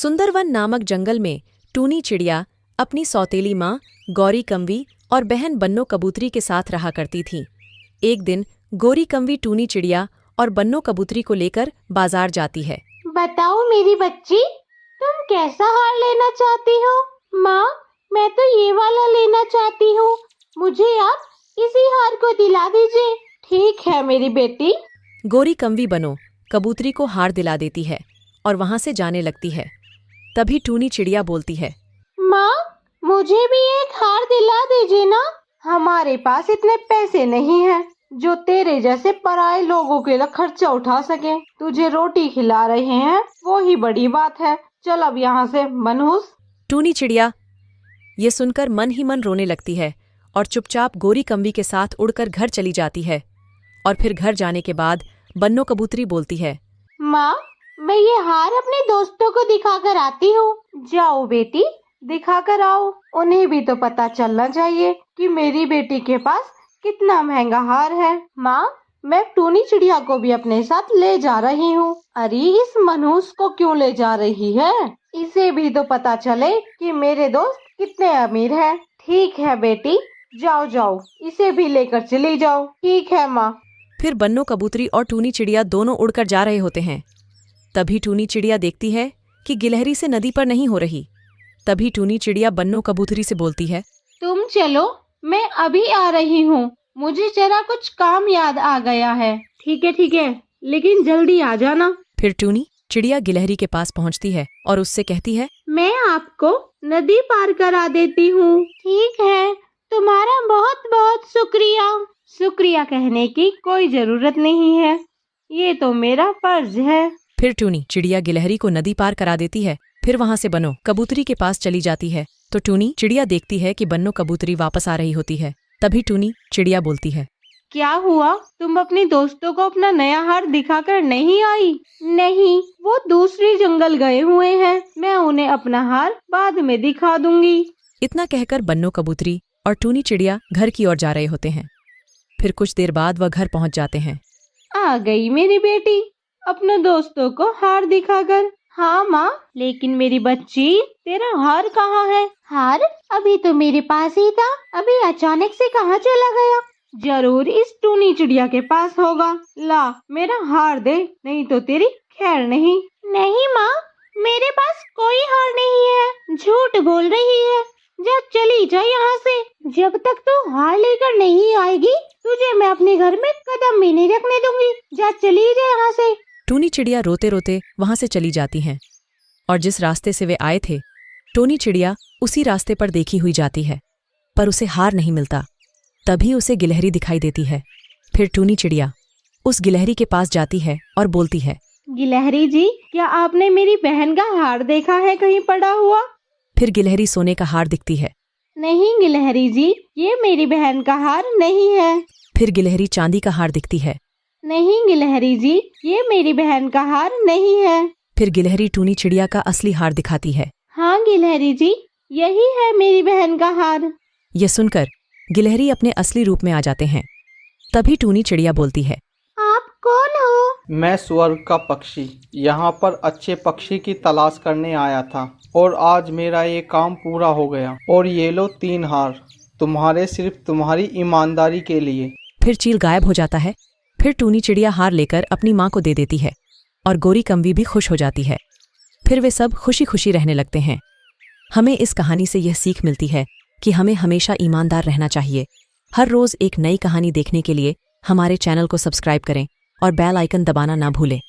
सुंदरवन नामक जंगल में टूनी चिड़िया अपनी सौतेली माँ गौरी कम्वी और बहन बन्नो कबूतरी के साथ रहा करती थीं। एक दिन गौरी कम्वी टूनी चिड़िया और बन्नो कबूतरी को लेकर बाजार जाती है। बताओ मेरी बच्ची, तुम कैसा हार लेना चाहती हो? माँ, मैं तो ये वाला लेना चाहती हूँ, मुझे आप इसी हार को दिला दीजिए। ठीक है मेरी बेटी। गौरी कम्वी बन्नो कबूतरी को हार दिला देती है और वहां से जाने लगती है। तभी टूनी चिड़िया बोलती है, माँ, मुझे भी एक हार दिला दीजिए ना। हमारे पास इतने पैसे नहीं हैं जो तेरे जैसे पराये लोगों के लिए खर्चा उठा सके। तुझे रोटी खिला रहे हैं वो ही बड़ी बात है। चल अब यहाँ से मनहूस। टूनी चिड़िया ये सुनकर मन ही मन रोने लगती है और चुपचाप गौरी कम्वी के साथ उड़कर घर चली जाती है। और फिर घर जाने के बाद बन्नो कबूतरी बोलती है, माँ, मैं ये हार अपने दोस्तों को दिखा कर आती हूँ। जाओ बेटी, दिखा कर आओ। उन्हें भी तो पता चलना चाहिए कि मेरी बेटी के पास कितना महंगा हार है। माँ, मैं टूनी चिड़िया को भी अपने साथ ले जा रही हूँ। अरे इस मनहूस को क्यों ले जा रही है? इसे भी तो पता चले कि मेरे दोस्त कितने अमीर हैं। ठीक है बेटी, जाओ जाओ, इसे भी लेकर चली जाओ। ठीक है माँ। फिर बन्नो कबूतरी और टूनी चिड़िया दोनों उड़कर जा रहे होते हैं। तभी टूनी चिड़िया देखती है कि गिलहरी से नदी पर नहीं हो रही। तभी टूनी चिड़िया बन्नो कबूतरी से बोलती है, तुम चलो, मैं अभी आ रही हूँ। मुझे जरा कुछ काम याद आ गया है। ठीक है, लेकिन जल्दी आ जाना। फिर टूनी चिड़िया गिलहरी के पास पहुंचती है और उससे कहती है, मैं आपको नदी पार करा देती हूँ। ठीक है, तुम्हारा बहुत बहुत शुक्रिया। शुक्रिया कहने की कोई जरूरत नहीं है, ये तो मेरा फर्ज है। फिर टूनी चिड़िया गिलहरी को नदी पार करा देती है। फिर वहां से बन्नो कबूतरी के पास चली जाती है तो टूनी चिड़िया देखती है कि बन्नो कबूतरी वापस आ रही होती है। तभी टूनी चिड़िया बोलती है, क्या हुआ? तुम अपने दोस्तों को अपना नया हार दिखाकर नहीं आई? नहीं, वो दूसरे जंगल गए हुए हैं। मैं उन्हें अपना हार बाद में दिखा दूंगी। इतना कहकर बन्नो कबूतरी और टूनी चिड़िया घर की ओर जा रहे होते हैं। फिर कुछ देर बाद वह घर पहुंच जाते हैं। आ गई मेरी बेटी अपने दोस्तों को हार दिखाकर। हाँ माँ, लेकिन मेरी बच्ची, तेरा हार कहाँ है? हार अभी तो मेरे पास ही था, अभी अचानक से कहाँ चला गया? जरूर इस टूनी चिड़िया के पास होगा। ला मेरा हार दे, नहीं तो तेरी खैर नहीं। नहीं माँ, मेरे पास कोई हार नहीं है। झूठ बोल रही है। जा चली जा यहाँ से। जब तक तू हार लेकर नहीं आएगी, तुझे मैं अपने घर में कदम भी नहीं रखने दूंगी। जा चली जा यहाँ से। टूनी चिड़िया रोते रोते वहां से चली जाती हैं और जिस रास्ते से वे आए थे टूनी चिड़िया उसी रास्ते पर देखी हुई जाती है, पर उसे हार नहीं मिलता। तभी उसे गिलहरी दिखाई देती है। फिर टूनी चिड़िया उस गिलहरी के पास जाती है और बोलती है, गिलहरी जी, क्या आपने मेरी बहन का हार देखा है कहीं पड़ा हुआ? फिर गिलहरी सोने का हार दिखती है। नहीं गिलहरी जी, ये मेरी बहन का हार नहीं है। फिर गिलहरी चांदी का हार दिखती है। नहीं गिलहरी जी, ये मेरी बहन का हार नहीं है। फिर गिलहरी टूनी चिड़िया का असली हार दिखाती है। हाँ गिलहरी जी, यही है मेरी बहन का हार। यह सुनकर गिलहरी अपने असली रूप में आ जाते हैं। तभी टूनी चिड़िया बोलती है, आप कौन हो? मैं स्वर्ग का पक्षी यहाँ पर अच्छे पक्षी की तलाश करने आया था और आज मेरा ये काम पूरा हो गया। और ये लो 3 हार तुम्हारे, सिर्फ तुम्हारी ईमानदारी के लिए। फिर चील गायब हो जाता है। फिर टूनी चिड़िया हार लेकर अपनी माँ को दे देती है और गौरी कम्वी भी खुश हो जाती है। फिर वे सब खुशी खुशी रहने लगते हैं। हमें इस कहानी से यह सीख मिलती है कि हमें हमेशा ईमानदार रहना चाहिए। हर रोज एक नई कहानी देखने के लिए हमारे चैनल को सब्सक्राइब करें और बेल आइकन दबाना ना भूलें।